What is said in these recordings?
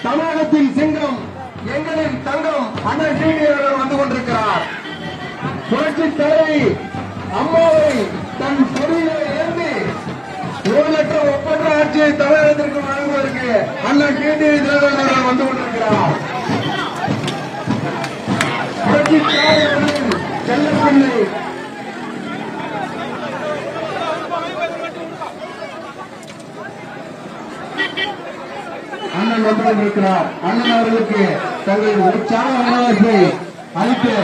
தமிழகத்தின் சிங்கம் எங்களின் தங்கம் அண்ணன் டிடி அவர்கள் வந்து கொண்டிருக்கிறார். புரட்சி தலைவி அம்மாவை தன் பொறியிலே ஏந்தி ஊழலற்ற ஒப்பற்ற ஆட்சியை தமிழகத்திற்கு வழங்குவதற்கு அண்ணன் டிடி அவர்கள் வந்து கொண்டிருக்கிறார். புரட்சி தலைவர்களின் செல்லப்பிள்ளை அண்ணன் வந்து கொண்டிருக்கிறார். அண்ணன் அவர்களுக்கு தங்கள் உற்சாக வரவேற்பை அளித்து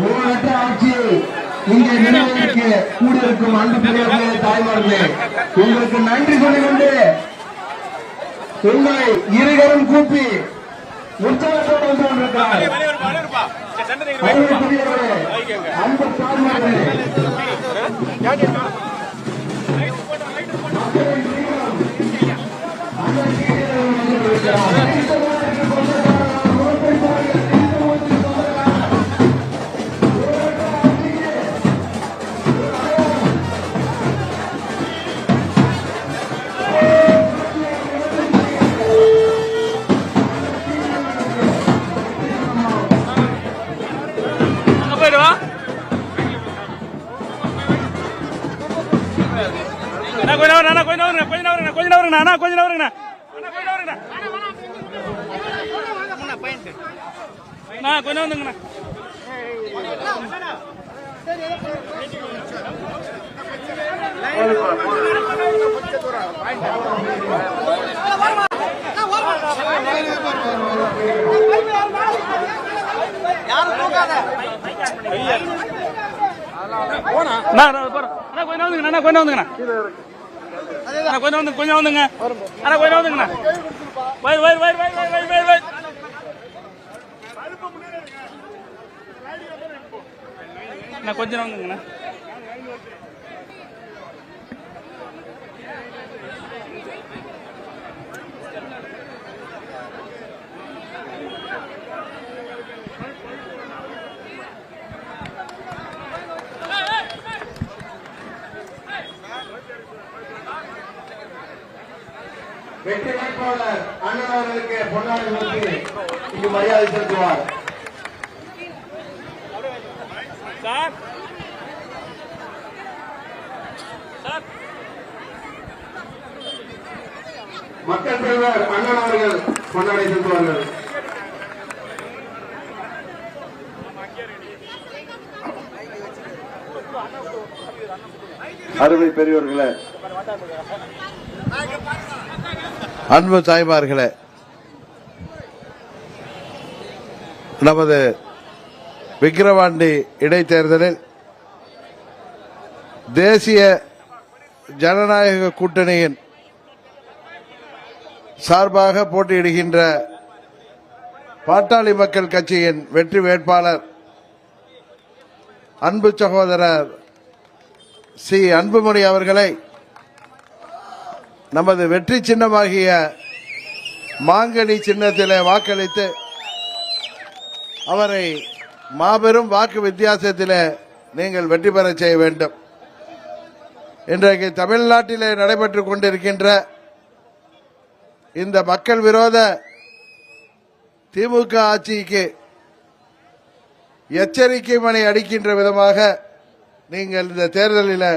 ஊழலற்ற ஆட்சியை இங்கே நிறுவனத்திற்கு கூடியிருக்கும் அன்பு பெரியவர்களே, தாய்மார்களே, உங்களுக்கு நன்றி சொல்லிக்கொண்டு உங்களை இருகரம் கூப்பி உற்சாகத்தோடு வந்து கொண்டிருக்கிறார். அன்பு தாய்மார்களே, கொஞ்சம் வந்துங்கண்ணா. வெற்றி வேட்பாளர் அண்ணன் அவர்களுக்கு பொன்னாடை கொடுத்து இங்கு மரியாதை செலுத்துவார். மக்கள் தலைவர் அண்ணன் அவர்கள் பொன்னாடை செலுத்துவார்கள். அருமை பெரியவர்களே, அன்பு தாய்மார்களே, நமது விக்கிரவாண்டி இடைத்தேர்தலில் தேசிய ஜனநாயக கூட்டணியின் சார்பாக போட்டியிடுகின்ற பாட்டாளி மக்கள் கட்சியின் வெற்றி வேட்பாளர் அன்பு சகோதரர் சி அன்புமணி அவர்களை நமது வெற்றி சின்னமாகிய மாங்கனி சின்னத்திலே வாக்களித்து அவரை மாபெரும் வாக்கு வித்தியாசத்திலே நீங்கள் வெற்றி பெற செய்ய வேண்டும். இன்றைக்கு தமிழ்நாட்டிலே நடைபெற்றுக் கொண்டிருக்கின்ற இந்த மக்கள் விரோத திமுக ஆட்சிக்கு எச்சரிக்கை மணி அடிக்கின்ற விதமாக நீங்கள் இந்த தேர்தலில்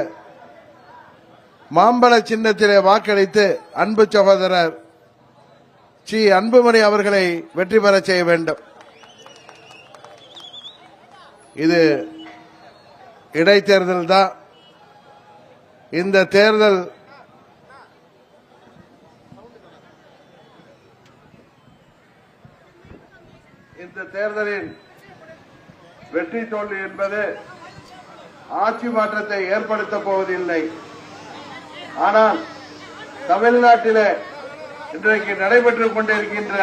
மாம்பழ சின்னத்திலே வாக்களித்து அன்பு சகோதரர் சி அன்புமணி அவர்களை வெற்றி பெற செய்ய வேண்டும். இது இடைத்தேர்தல் தான். இந்த தேர்தல் தேர்தலின் வெற்றி தோல்வி என்பது ஆட்சி மாற்றத்தை ஏற்படுத்த போவதில்லை. ஆனால் தமிழ்நாட்டிலே இன்றைக்கு நடைபெற்றுக் கொண்டிருக்கின்ற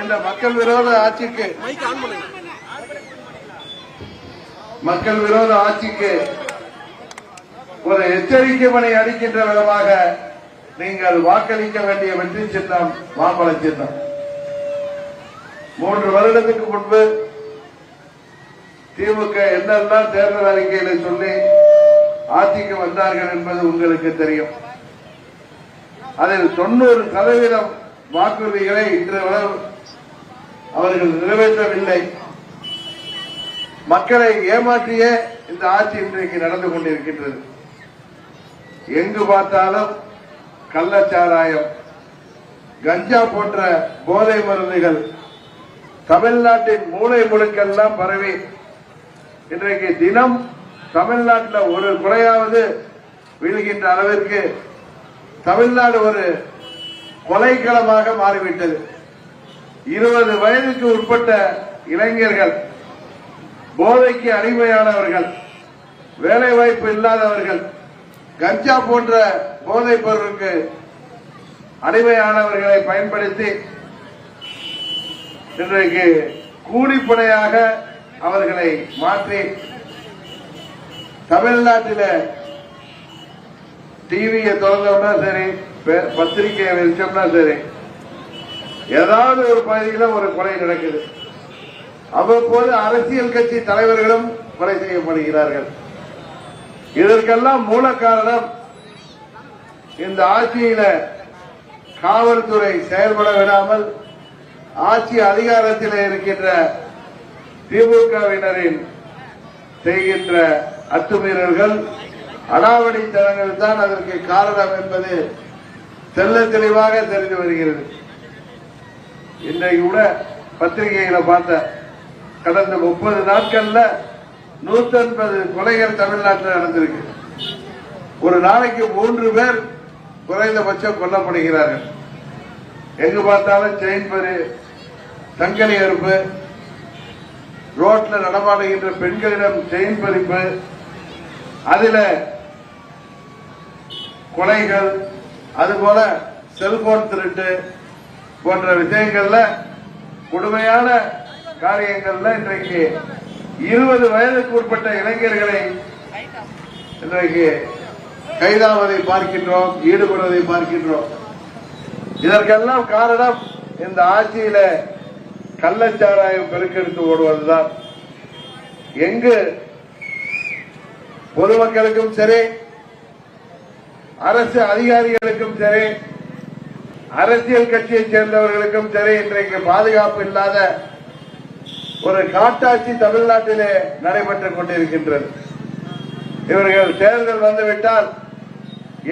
இந்த மக்கள் விரோத ஆட்சிக்கு ஒரு எச்சரிக்கை மணி அளிக்கின்ற விதமாக நீங்கள் வாக்களிக்க வேண்டிய வெற்றி சின்னம் மாம்பழ சின்னம். 3 வருடத்துக்கு முன்பு திமுக என்னெல்லாம் தேர்தல் அறிக்கையில சொல்லி ஆட்சிக்கு வந்தார்கள் என்பது உங்களுக்கு தெரியும். அதில் 90% வாக்குறுதிகளை இன்று அவர்கள் நிறைவேற்றவில்லை. மக்களை ஏமாற்றியே இந்த ஆட்சி இன்றைக்கு நடந்து கொண்டிருக்கின்றது. எங்கு பார்த்தாலும் கள்ளச்சாராயம், கஞ்சா போன்ற போதை மருந்துகள் தமிழ்நாட்டின் மூலை முழுக்கெல்லாம் பரவி இன்றைக்கு தினம் தமிழ்நாட்டில் ஒரு குறையாவது விழுகின்ற அளவிற்கு தமிழ்நாடு ஒரு கொலைக்களமாக மாறிவிட்டது. 20 வயதுக்கு உட்பட்ட இளைஞர்கள், போதைக்கு அடிமையானவர்கள், வேலை வாய்ப்பு இல்லாதவர்கள், கஞ்சா போன்ற போதைப் பொருளுக்கு அடிமையானவர்களை பயன்படுத்தி இன்றைக்கு கூலிப்படையாக அவர்களை மாற்றி தமிழ்நாட்டில் டிவியை திறந்தோம்னா சரி, பத்திரிகையை வெளிச்சோம்னா சரி, ஏதாவது ஒரு பகுதியில் ஒரு கொலை நடக்குது. அவ்வப்போது அரசியல் கட்சி தலைவர்களும் கொலை செய்யப்படுகிறார்கள். இதற்கெல்லாம் மூல காரணம் இந்த ஆட்சியில காவல்துறை செயல்பட விடாமல் ஆட்சி அதிகாரத்தில் இருக்கின்ற திமுகவினரின் செய்கின்ற அத்துமீறல்கள், அடாவடித்தனங்கள் தான் அதற்கு காரணம் என்பது தெள்ள தெளிவாக தெரிந்து வருகிறது. இன்றைக்கு கூட பத்திரிகைகளை பார்த்த கடந்த 30 நாட்கள்ல 180 கொலைகள் தமிழ்நாட்டில் நடந்திருக்கு. ஒரு நாளைக்கு 3 பேர் குறைந்தபட்சம் கொல்லப்படுகிறார்கள். எங்கு பார்த்தாலும் செயின் பறி, சங்கிலி அறுப்பு, ரோட்ல நடமாடுகின்ற பெண்களிடம் செயின் பறிப்பு, அதில கொலைகள், அதுபோல செல்போன் திருட்டு போன்ற விஷயங்கள்ல கொடுமையான காரியங்கள்ல இன்றைக்கு 20 வயதுக்கு உட்பட்ட இளைஞர்களை இன்றைக்கு கைதாவதை பார்க்கின்றோம், ஈடுபடுவதை பார்க்கின்றோம். இதற்கெல்லாம் காரணம் இந்த ஆட்சியில கள்ளச்சாராயம் பெருக்கெடுத்து ஓடுவதுதான். எங்கு பொதுமக்களுக்கும் சரி, அரசு அதிகாரிகளுக்கும் சரி, அரசியல் கட்சியை சேர்ந்தவர்களுக்கும் சரி இன்றைக்கு பாதுகாப்பு இல்லாத ஒரு காட்டாட்சி தமிழ்நாட்டிலே நடைபெற்றுக் கொண்டிருக்கின்றது. இவர்கள் தேர்தல் வந்துவிட்டால்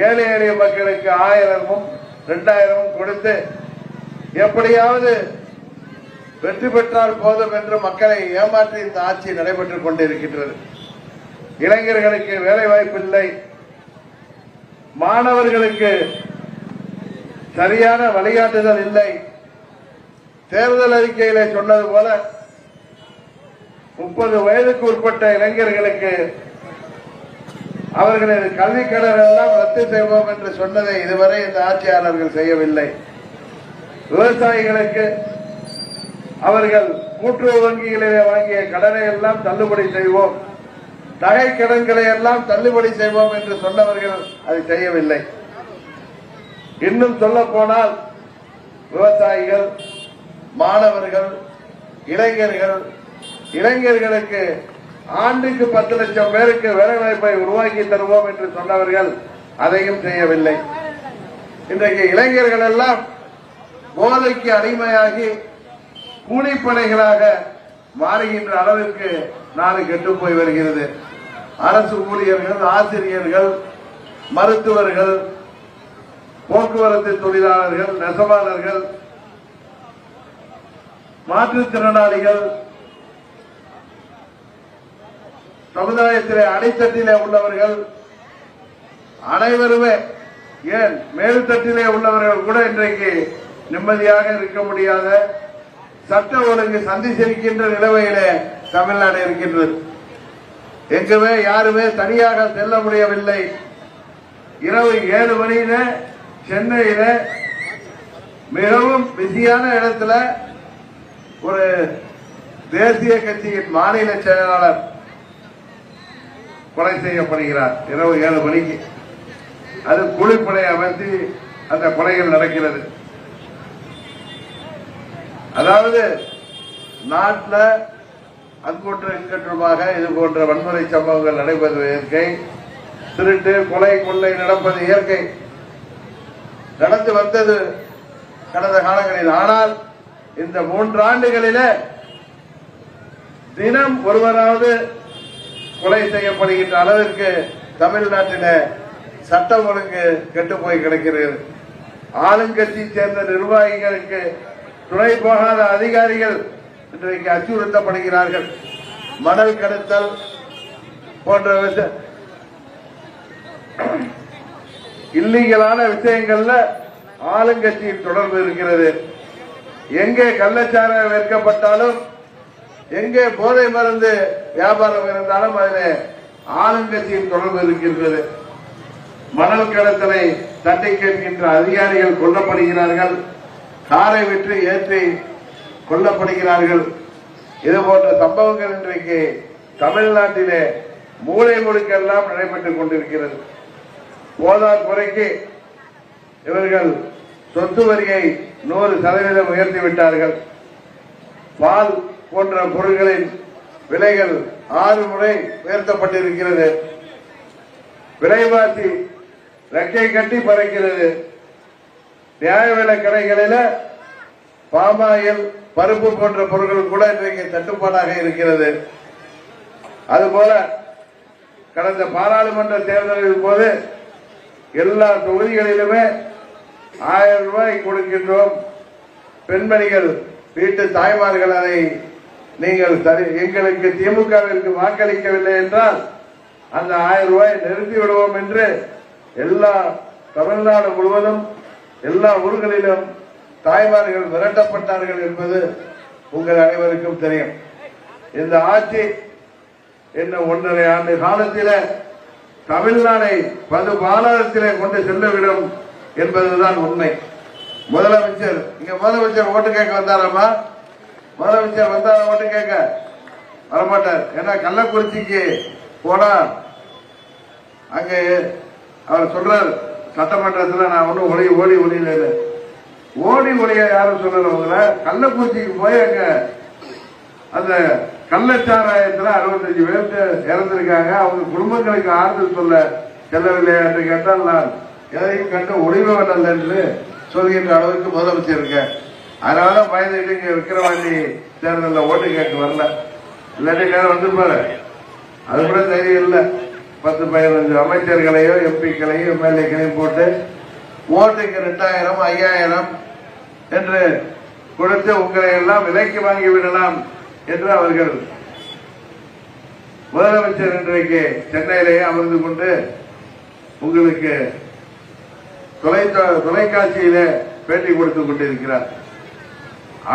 ஏழை எளிய மக்களுக்கு 1000-ம் 2000-ம் கொடுத்து எப்படியாவது வெற்றி பெற்றால் போதும் என்று மக்களை ஏமாற்றி இந்த ஆட்சி நடைபெற்றுக் கொண்டிருக்கின்றது. இளைஞர்களுக்கு வேலை வாய்ப்பு இல்லை, மாணவர்களுக்கு சரியான வழிகாட்டுதல் இல்லை. தேர்தல் அறிக்கையிலே சொன்னது போல 30 வயதுக்கு உட்பட்ட இளைஞர்களுக்கு அவர்களது கல்விக் கடன் எல்லாம் ரத்து செய்வோம் என்று சொன்னதை இதுவரை இந்த ஆட்சியாளர்கள் செய்யவில்லை. விவசாயிகளுக்கு அவர்கள் கூட்டுறவு வங்கிகளிலே வாங்கிய கடனை எல்லாம் தள்ளுபடி செய்வோம், நகை கடன்களை எல்லாம் தள்ளுபடி செய்வோம் என்று சொன்னவர்கள் அதை செய்யவில்லை. இன்னும் சொல்ல போனால் விவசாயிகள், மாணவர்கள், இளைஞர்களுக்கு ஆண்டுக்கு 10 லட்சம் பேருக்கு வேலைவாய்ப்பை உருவாக்கி தருவோம் என்று சொன்னவர்கள் அதையும் செய்யவில்லை. இன்றைக்கு இளைஞர்கள் எல்லாம் போதைக்கு அடிமையாகி கூலிப்படைகளாக மாறுகின்ற அளவிற்கு நாடு கெட்டுப் போய் வருகிறது. அரசு ஊழியர்கள், ஆசிரியர்கள், மருத்துவர்கள், போக்குவரத்து தொழிலாளர்கள், நெசவாளர்கள், மாற்றுத்திறனாளிகள், சமுதாயத்திலே அடித்தட்டிலே உள்ளவர்கள் அனைவருமே, ஏன் மேல்தட்டிலே உள்ளவர்கள் கூட இன்றைக்கு நிம்மதியாக இருக்க முடியாத, சட்ட ஒழுங்கு சந்தி சிரிக்கின்ற நிலைமையிலே தமிழ்நாடு இருக்கின்றது. எங்குமே யாருமே தனியாக செல்ல முடியவில்லை. இரவு 7 மணியில சென்னையில மிகவும் பிஸியான இடத்துல ஒரு தேசிய கட்சியின் மாநில செயலாளர் கொலை செய்யப்படுகிறார். இரவு 7 மணிக்கு அது கூலிப்படை அமைத்து அந்த கொலைகள் நடக்கிறது. அதாவது நாட்டில் அங்கொன்று இங்கொன்றுமாக இது போன்ற வன்முறை சம்பவங்கள் நடைபெறுவதற்கு திருட்டு, கொலை, கொள்ளை நடப்பது இயற்கை, நடந்து வந்தது கடந்த காலங்களில். ஆனால் இந்த 3 ஆண்டுகளில தினம் ஒருவராவது கொலை செய்யப்படுகின்ற அளவிற்கு தமிழ்நாட்டில சட்டம் ஒழுங்கு கெட்டு போய் கிடக்கிறது. ஆளுங்கட்சியை சேர்ந்த நிர்வாகிகளுக்கு துணை போகாத அதிகாரிகள் இன்றைக்கு அச்சுறுத்தப்படுகிறார்கள். மணல் கடத்தல் போன்ற இல்லீகலான விஷயங்கள்ல ஆளுங்கட்சியின் தொடர்பு இருக்கிறது. எங்கே கள்ளச்சாராயம் விற்கப்பட்டாலும், எங்கே போதை மருந்து வியாபாரம் இருந்தாலும் அதில் ஆளுங்கட்சியின் தொடர்பு இருக்கின்றது. மணல் கடத்தலை தட்டி கேட்கின்ற அதிகாரிகள் கொல்லப்படுகிறார்கள், காரை விற்று ஏற்றி கொல்லப்படுகிறார்கள். இது போன்ற சம்பவங்கள் இன்றைக்கு தமிழ்நாட்டிலே மூலை முடுக்கெல்லாம் நடைபெற்றுக் கொண்டிருக்கிறது. போதார் குறைக்கு இவர்கள் சொத்து வரியை 100% உயர்த்திவிட்டார்கள். பால் போன்ற பொருட்களின் விலைகள் 6 முறை உயர்த்தப்பட்டிருக்கிறது. விலைவாசி ரெக்கை கட்டி பறக்கிறது. நியாய விலை கடைகளில் பாமாயில், பருப்பு போன்ற பொருட்கள் கூட இன்றைக்கு தட்டுப்பாடாக இருக்கிறது. அதுபோல கடந்த பாராளுமன்ற தேர்தலின் போது எல்லா தொகுதிகளிலுமே 1000 ரூபாய் கொடுக்கின்றோம். பெண்மணிகள், வீட்டு தாய்மார்கள் அதை நீங்கள் எங்களுக்கு திமுகவிற்கு வாக்களிக்கவில்லை என்றால் அந்த 1000 ரூபாயை நிறுத்தி விடுவோம் என்று எல்லா தமிழ்நாடு முழுவதும் எல்லா ஊர்களிலும் தாய்மார்கள் மிரட்டப்பட்டார்கள் என்பது உங்கள் அனைவருக்கும் தெரியும். இந்த ஆட்சி இன்னும் 1.5 ஆண்டு காலத்தில் தமிழ்நாடை பதுபாலத்திலே கொண்டு சென்றுவிடும் என்பதுதான் உண்மை. முதலமைச்சர் ஓட்டு கேட்க வந்தாரம்மா? முதலமைச்சர் வந்தார ஓட்டு கேட்க வரமாட்டார். ஏன்னா கள்ளக்குறிச்சிக்கு போனா அங்கே அவர் சொல்றார், சட்டமன்றத்தில் நான் ஒன்னும் ஓடி ஒளிய யாரும் சொல்லல. உங்களை கள்ளக்குறிச்சிக்கு போய் அங்க அந்த கள்ளச்சாராயத்தில் 65 பேர் இறந்திருக்காங்க. அவங்க குடும்பங்களுக்கு ஆறுதல் சொல்ல செல்லவில்லை என்று கேட்டால் நான் எதையும் கண்டு ஒளிபவன் அல்ல என்று சொல்கின்ற அளவுக்கு முதலமைச்சர் இருக்க. அதனாலதான் பயந்துட்டு இங்க விக்கிரவாண்டி தேர்தலில் ஓட்டு கேட்க வரல. இல்லாட்டி நேரம் வந்துருப்பாரு. அது கூட தைரியம் இல்லை. 10-15 அமைச்சர்களையோ எம்பிக்களையும் எம்எல்ஏக்களையும் போட்டு ஓட்டுக்கு 2000 5000 என்று கொடுத்து உங்களை எல்லாம் விலைக்கு வாங்கி விடலாம் என்று அவர்கள் முதலமைச்சர் இன்றைக்கு சென்னையிலேயே அமர்ந்து கொண்டு உங்களுக்கு தொலைக்காட்சியில பேட்டி கொடுத்துக் கொண்டிருக்கிறார்.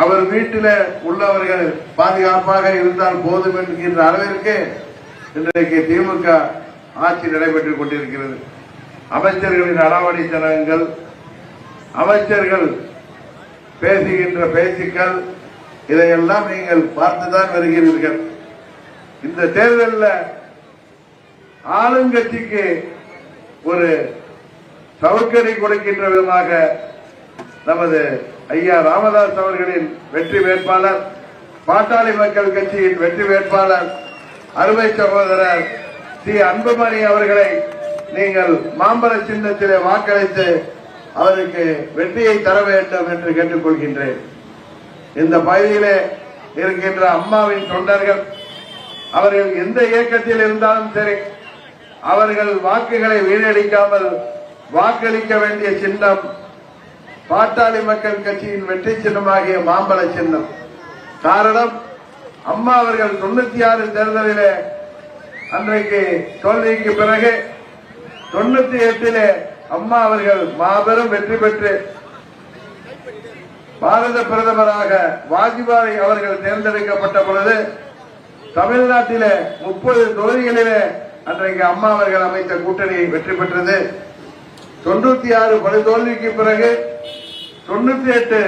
அவர் வீட்டில் உள்ளவர்கள் பாதுகாப்பாக இருந்தால் போதும் என்கின்ற அளவிற்கு இன்றைக்கு திமுக ஆட்சி நடைபெற்றுக் கொண்டிருக்கிறது. அமைச்சர்களின் அளவடித்தனங்கள், அமைச்சர்கள் பேசுகின்ற பேச்சுக்கள், இதையெல்லாம் நீங்கள் பார்த்துதான் வருகிறீர்கள். இந்த தேர்தலில் ஆளுங்கட்சிக்கு ஒரு சவுக்கடி கொடுக்கின்ற விதமாக நமது ஐயா ராமதாஸ் அவர்களின் வெற்றி வேட்பாளர், பாட்டாளி மக்கள் கட்சியின் வெற்றி வேட்பாளர் அருமை சகோதரர் சி அன்புமணி அவர்களை நீங்கள் மாம்பழ சின்னத்திலே வாக்களித்து அவருக்கு வெற்றியை தர வேண்டும் என்று கேட்டுக்கொள்கின்றேன். இந்த பகுதியிலே இருக்கின்ற அம்மாவின் தொண்டர்கள், அவர்கள் எந்த இயக்கத்தில் இருந்தாலும் சரி, அவர்கள் வாக்குகளை வீணடிக்காமல் வாக்களிக்க வேண்டிய சின்னம் பாட்டாளி மக்கள் கட்சியின் வெற்றி சின்னமாகிய மாம்பழ சின்னம். காரணம், அம்மா அவர்கள் 96 தேர்தலிலே அன்றைக்கு தோல்விக்கு பிறகு 98 அம்மா அவர்கள் மாபெரும் வெற்றி பெற்று பாரத பிரதமராக வாஜ்பாய் அவர்கள் தேர்ந்தெடுக்கப்பட்ட பொழுது தமிழ்நாட்டிலே 30 தொகுதிகளிலே அன்றைக்கு அம்மா அவர்கள் அமைத்த கூட்டணி வெற்றி பெற்றது. 96 படுதோல்விக்கு பிறகு 98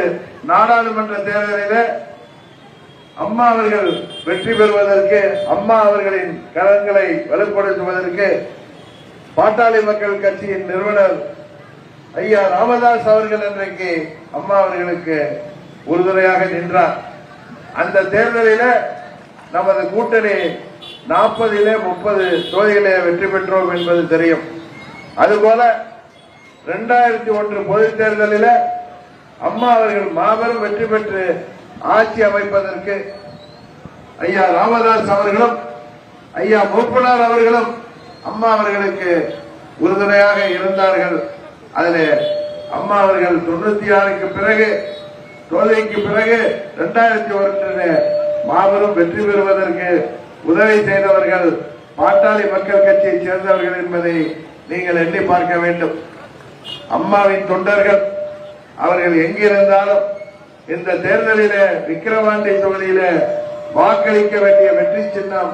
நாடாளுமன்ற தேர்தலிலே அம்மா அவர்கள் வெற்றி பெறுவதற்கு, அம்மா அவர்களின் கரங்களை வலுப்படுத்துவதற்கு பாட்டாளி மக்கள் கட்சியின் நிறுவனர் ஐயா ராமதாஸ் அவர்கள் இன்றைக்கு அம்மா அவர்களுக்கு உறுதுணையாக நின்றார். அந்த தேர்தலில் நமது கூட்டணி 40 30 தொகுதிகளிலே வெற்றி பெற்றோம் என்பது தெரியும். அதுபோல 2001 பொதுத் தேர்தலில் அம்மா அவர்கள் மாபெரும் வெற்றி பெற்று ஆட்சி அமைப்பதற்கு ஐயா ராமதாஸ் அவர்களும் ஐயா மூப்பனார் அவர்களும் அம்மா அவர்களுக்கு உறுதுணையாக இருந்தார்கள். அதிலே அம்மா அவர்கள் 96க்கு பிறகு தோல்விக்கு பிறகு 2001 மாபெரும் வெற்றி பெறுவதற்கு உதவி செய்தவர்கள் பாட்டாளி மக்கள் கட்சியை சேர்ந்தவர்கள் என்பதை நீங்கள் எண்ணி பார்க்க வேண்டும். அம்மாவின் தொண்டர்கள் அவர்கள் எங்கிருந்தாலும் இந்த தேர்தலில விக்கிரவாண்டி தொகுதியில வாக்களிக்க வேண்டிய வெற்றி சின்னம்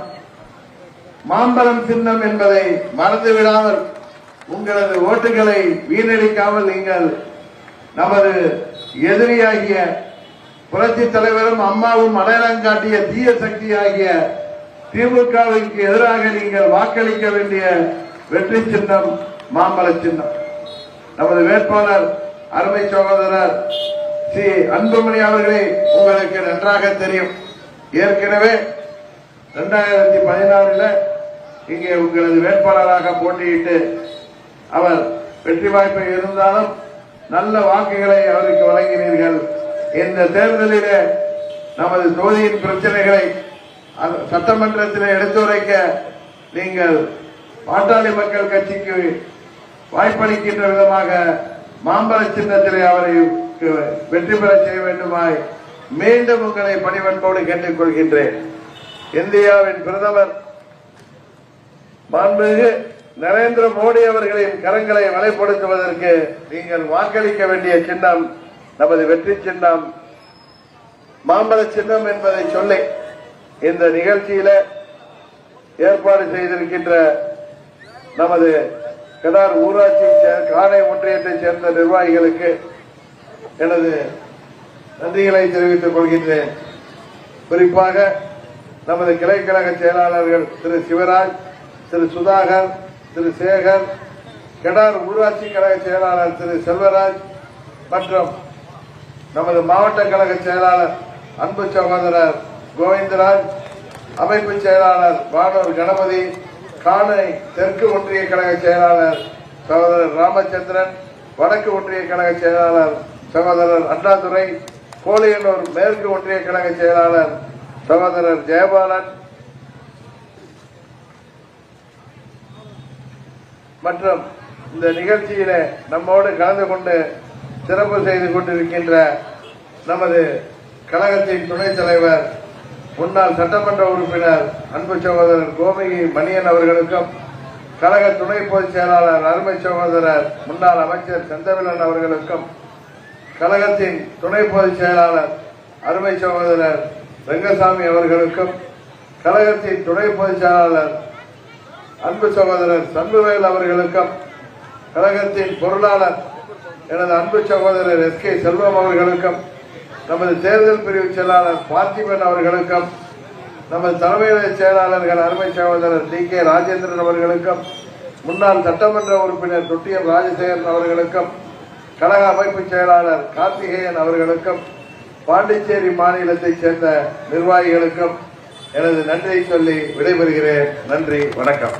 மாம்பழம் சின்னம் என்பதை மறந்துவிடாமல் உங்களது ஓட்டுகளை வீணடிக்காமல் நீங்கள் நமது எதிரியாகிய புரட்சி தலைவரும் அம்மாவும் அடையாளம் காட்டிய தீய சக்தியாகிய திமுகவிற்கு எதிராக நீங்கள் வாக்களிக்க வேண்டிய வெற்றி சின்னம் மாம்பழ சின்னம். நமது வேட்பாளர் அருமை சகோதரர் ஸ்ரீ அன்புமணி அவர்களே உங்களுக்கு நன்றாக தெரியும். ஏற்கனவே 2016 இங்கே உங்களது வேட்பாளராக போட்டியிட்டு அவர் வெற்றி வாய்ப்பு இருந்தாலும் நல்ல வாக்குகளை அவருக்கு வழங்கினீர்கள். இந்த தேர்தலில் நமது தொகுதியின் பிரச்சனைகளை சட்டமன்றத்தில் எடுத்துரைக்க நீங்கள் பாட்டாளி மக்கள் கட்சிக்கு வாய்ப்பளிக்கின்ற விதமாக மாம்பழ சின்னத்திலே அவரை வெற்றி பெற செய்ய வேண்டுமாய் மீண்டும் உங்களை பணிவன்போடு கேட்டுக் கொள்கின்றேன். இந்தியாவின் பிரதமர் மாண்புமிகு நரேந்திர மோடி அவர்களின் கரங்களை வலைப்படுத்துவதற்கு நீங்கள் வாக்களிக்க வேண்டிய சின்னம் நமது வெற்றி சின்னம் மாம்பழ சின்னம் என்பதை சொல்லி இந்த நிகழ்ச்சியில ஏற்பாடு செய்திருக்கின்ற நமது கடார் ஊராட்சி காணை ஒன்றியத்தைச் சேர்ந்த நிர்வாகிகளுக்கு எனது நன்றிகளை தெரிவித்துக் கொள்கின்றேன். குறிப்பாக நமது கிளைக்கழக செயலாளர்கள் திரு சிவராஜ், திரு சுதாகர், திரு சேகர், கடார் ஊராட்சி கழக செயலாளர் திரு செல்வராஜ் மற்றும் நமது மாவட்ட கழக செயலாளர் அன்பு சகோதரர் கோவிந்தராஜ், அமைப்பு செயலாளர் வானூர் கணபதி, காணை தெற்கு ஒன்றிய கழக செயலாளர் சகோதரர் ராமச்சந்திரன், வடக்கு ஒன்றிய கழக செயலாளர் சகோதரர் அண்ணாதுரை, கோலியனூர் மேற்கு ஒன்றிய கழக செயலாளர் சகோதரர் ஜெயபாலன் மற்றும் இந்த நிகழ்ச்சியில நம்மோடு கலந்து கொண்டு சிறப்பு செய்து கொண்டிருக்கின்ற நமது கழகத்தின் துணைத் தலைவர் முன்னாள் சட்டமன்ற உறுப்பினர் அன்பு சகோதரர் கோமகி மணியன் அவர்களுக்கும், கழக துணை பொதுச் செயலாளர் அருமை சகோதரர் முன்னாள் அமைச்சர் செந்தமிழன் அவர்களுக்கும், கழகத்தின் துணை பொதுச் செயலாளர் அருமை சகோதரர் ரெங்கசாமி அவர்களுக்கும், கழகத்தின் துணை பொதுச் செயலாளர் அன்பு சகோதரர் சண்முவேல் அவர்களுக்கும், கழகத்தின் பொருளாளர் எனது அன்பு சகோதரர் எஸ்.கே. செல்வம் அவர்களுக்கும், நமது தேர்தல் பிரிவு செயலாளர் பார்த்திபன் அவர்களுக்கும், நமது தலைமை செயலாளர்கள் அருமை சகோதரர் டி.கே. ராஜேந்திரன் அவர்களுக்கும், முன்னாள் சட்டமன்ற உறுப்பினர் தொட்டியம் ராஜசேகரன் அவர்களுக்கும், கழக அமைப்பு செயலாளர் கார்த்திகேயன் அவர்களுக்கும், பாண்டிச்சேரி மாநிலத்தைச் சேர்ந்த நிர்வாகிகளுக்கும் எனது நன்றியை சொல்லி விடைபெறுகிறேன். நன்றி, வணக்கம்.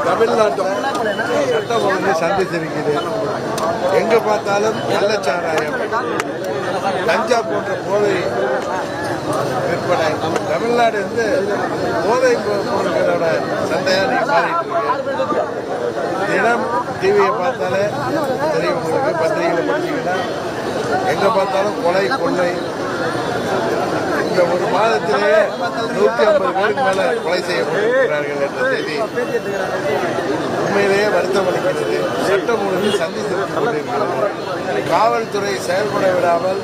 தமிழ்நாட்டில் சட்டம் ஒழுங்கு சந்தித்திருக்கிறது. எங்க பார்த்தாலும் கள்ளச்சாராயம், கஞ்சா போன்ற போதை விற்பனை. தமிழ்நாடு வந்து போதை பொருட்களோட சந்தையா மாறிட்டு இருக்கு. தினம் டிவியை பார்த்தாலே தெரியும் உங்களுக்கு, பத்திரிகைகளை படிச்சீங்கன்னா எங்க பார்த்தாலும் கொலை கொள்ளை. இந்த ஒரு மாதத்திலேயே 150 பேருக்கு மேல கொலை செய்யப்பட்டிருக்கிறார்கள் என்ற செய்தி உண்மையிலேயே வருத்தம் அளிக்கிறது. சட்டம் ஒழுங்கு சந்தித்திருத்துக் கொண்டிருக்கிறது. காவல்துறை செயல்பட விடாமல்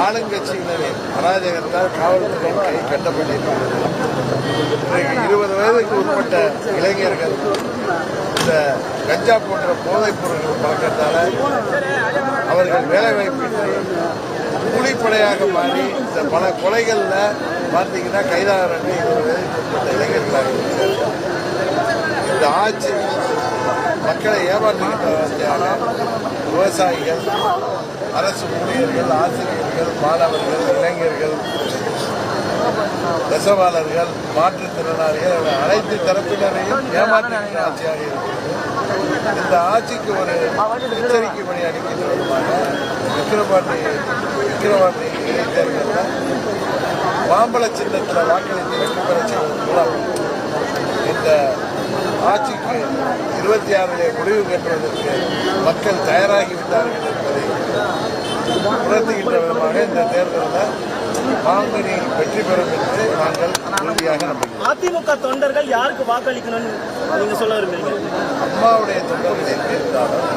ஆளுங்கட்சியினரின் அராஜகத்தால் காவல்துறை கை கட்டப்பட்டிருக்கிறது. இன்றைக்கு 20 வயதுக்கு உட்பட்ட இளைஞர்கள் இந்த கஞ்சா போன்ற போதைப் பொருட்கள் பழக்கத்தால அவர்கள் வேலைவாய்ப்பின்றி கூலிப்படையாக மாறி இந்த பல கொலைகள்ல பார்த்தீங்கன்னா கைதாகிறாங்க. 20 வயதுக்கு உட்பட்ட இளைஞர்களாக இருக்கிறார்கள். இந்த ஆட்சி மக்களை ஏமாற்றுகின்ற ஆட்சியாக விவசாயிகள், அரசு ஊழியர்கள், ஆசிரியர்கள், மாணவர்கள், இளைஞர்கள், நெசவாளர்கள், மாற்றுத்திறனாளிகள் அனைத்து தரப்பினரையும் ஏமாற்றுகின்ற ஆட்சியாக இருக்கிறது. இந்த ஆட்சிக்கு ஒரு எச்சரிக்கை பணி அளிக்கின்ற விதமாக விக்கிரவாண்டி இடைத்தேர்தலில் மாம்பழ சின்னத்தில் வாக்களித்து வெற்றி பெற செய்வதன் மூலம் இந்த ஆட்சிக்கு 26 முடிவு கட்டுவதற்கு மக்கள் தயாராகிவிட்டார்கள் என்பதை உணர்த்துகின்ற விதமாக இந்த தேர்தலில் மாங்கனி வெற்றி பெறும் என்று நாங்கள் உறுதியாக நம்புகிறோம். அதிமுக தொண்டர்கள் யாருக்கு வாக்களிக்கணும்னு நீங்க சொல்ல விரும்புறீங்க? அம்மாவுடைய தொண்டர்கள் எங்கே இருந்தாலும்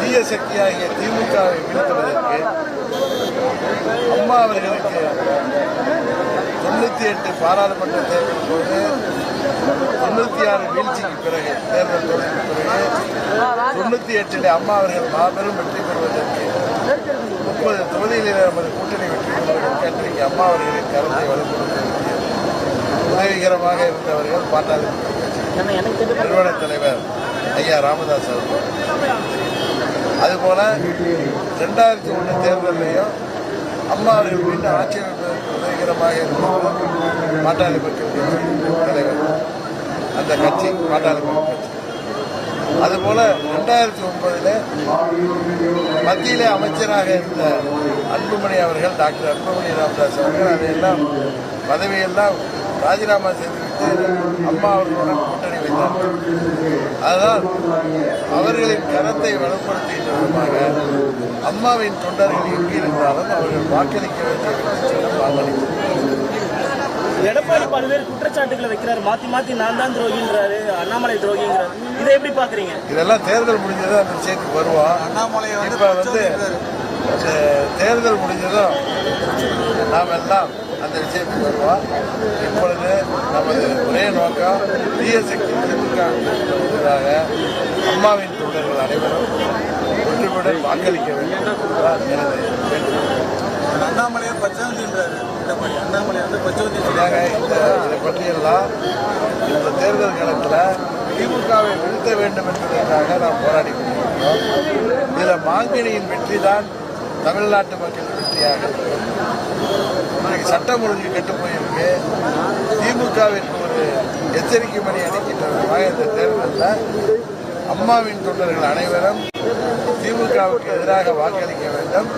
தீய சக்தியாகிய திமுகவை வீழ்த்துவதற்கு அம்மா அவர்களுக்கு 98 பாராளுமன்ற தேர்தல் போது 96 வீழ்ச்சிக்கு பிறகு தேர்தல் தொடங்கிய பிறகு 98 அம்மா அவர்கள் மாபெரும் வெற்றி பெறுவதற்கு 30 தொகுதிகளில் நமது கூட்டணி வெற்றி பெறுவதற்கு அன்றைக்கு அம்மா அவர்களின் கருத்தை வலுப்படுத்துவதற்கு உதவிகரமாக இருந்தவர்கள் பாட்டாளி நிறுவன தலைவர் ஐயா ராமதாஸ் அவர்கள். அதுபோல 2001 தேர்தலையும் அம்மா அவர்கள் மீண்டும் ஆட்சி அமைப்பதற்கு உதவிகரமாக இருந்தவர் பாட்டாளி மக்கள் கட்சி தலைவர், அந்த கட்சி பாட்டாளி மக்கள் கட்சி. அதுபோல 2009 மத்தியிலே அமைச்சராக இருந்த அன்புமணி அவர்கள், டாக்டர் அன்புமணி ராமதாஸ் அவர்கள் அதையெல்லாம் பதவியெல்லாம் ராஜினாமா செய்துவிட்டு அம்மா அவர்களுடன் கூட்டணி வைத்தார்கள். அதுதான் அவர்களின் கரத்தை வலுப்படுத்துகின்ற விதமாக அம்மாவின் தொண்டர்கள் எங்கிருந்தாலும் அவர்கள் வாக்களிக்க வேண்டிய வாக்களிக்கிறார்கள். எடப்பாடி பல்வேறு குற்றச்சாட்டுகளை வைக்கிறார். மாத்தி நான் தான் துரோகின்றாரு, அண்ணாமலை துரோகிங்கிறார். இதை எப்படி பாக்குறீங்க? இதெல்லாம் தேர்தல் முடிஞ்சதும் அந்த விஷயத்துக்கு வருவோம். அண்ணாமலை வந்து தேர்தல் முடிஞ்சதும் நாம் எல்லாம் அந்த விஷயத்துக்கு வருவோம். இப்பொழுது நமது ஒரே நோக்கம் தீய சக்தி திமுகவிற்காக அம்மாவின் தொண்டர்கள் அனைவரும் ஒற்றுமையுடன் வாக்களிக்க வேண்டும் என்பதுதான் எனது வேண்டுகோள். அண்ணாமலையை பச்சவந்தின்றாரு. அண்ணாமலை வந்து பச்சவந்தி இதை பற்றியெல்லாம் இந்த தேர்தல் காலத்தில் திமுகவை வீழ்த்த வேண்டும் என்பதற்காக நாம் போராடி கொண்டிருக்கிறோம். இதில் மாங்கனியின் வெற்றி தான் தமிழ்நாட்டு மக்களின் வெற்றியாக இன்றைக்கு சட்டம் ஒழுங்கு கெட்டு போயிருக்கு. திமுகவிற்கு ஒரு எச்சரிக்கை மணி அளிக்கின்ற விதமாக இந்த தேர்தலில் அம்மாவின் தொண்டர்கள் அனைவரும் திமுகவுக்கு எதிராக வாக்களிக்க வேண்டும்.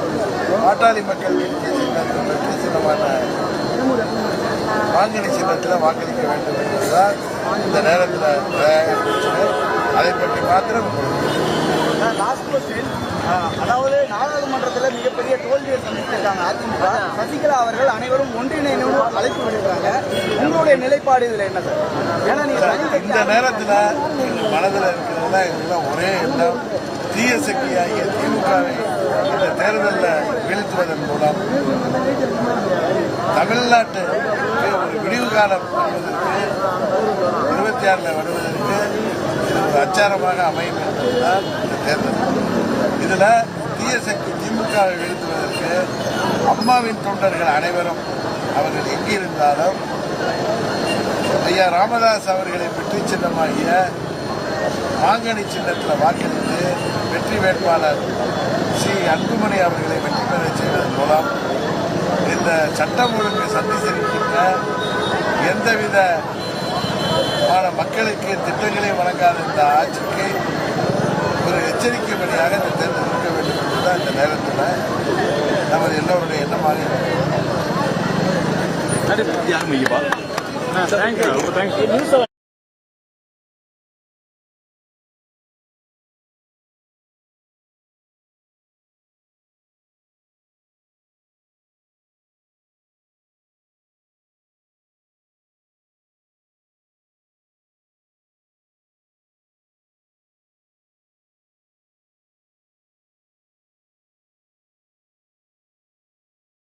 பாட்டாளி மக்கள் வெற்றி சின்னமான மாங்கனி சின்னத்தில் வாக்களிக்க வேண்டும் என்பதுதான் இந்த நேரத்தில் அதை பற்றி மாத்திரம். அதாவது நாடாளுமன்றத்தில் மிகப்பெரிய தோல்வியை சந்தித்திருக்காங்க அதிமுக. சசிகலா அவர்கள் அனைவரும் ஒன்றிணைந்து அழைப்பு விடுறாங்க. உங்களுடைய நிலைப்பாடு இதில் என்ன சார்? ஏன்னா இந்த நேரத்தில் மனதில் இருக்கிறதுல எல்லாம் ஒரே எண்ணம், தீய சக்தியாகிய திமுகவை இந்த தேர்தலில் வீழ்த்துவதன் மூலம் தமிழ்நாட்டுக்கு ஒரு விடிவு காலம் வருவதற்கு 26 வருவதற்கு இது ஒரு அச்சாரமாக அமையும் என்பதுதான் இந்த தேர்தல். இதுல தீய சக்தி திமுகவை வீழ்த்துவதற்கு அம்மாவின் தொண்டர்கள் அனைவரும் அவர்கள் எங்கிருந்தாலும் ஐயா ராமதாஸ் அவர்களை வெற்றி சின்னமாகிய மாங்கனி சின்னத்தில் வாக்களித்து வெற்றி வேட்பாளர் ஸ்ரீ அன்புமணி அவர்களை வெற்றி பெற செய்வதன் மூலம் இந்த சட்டம் ஒழுங்கு சந்தித்திருக்கின்ற எந்தவித மக்களுக்கு திட்டங்களை வழங்காத இந்த ஆட்சிக்கு ஒரு எச்சரிக்கை பணியாக இந்த தேர்தல் இருக்க வேண்டும் என்பதுதான் இந்த நேரத்தில் நமது எல்லோருடைய எண்ணமாக இருக்கிறது.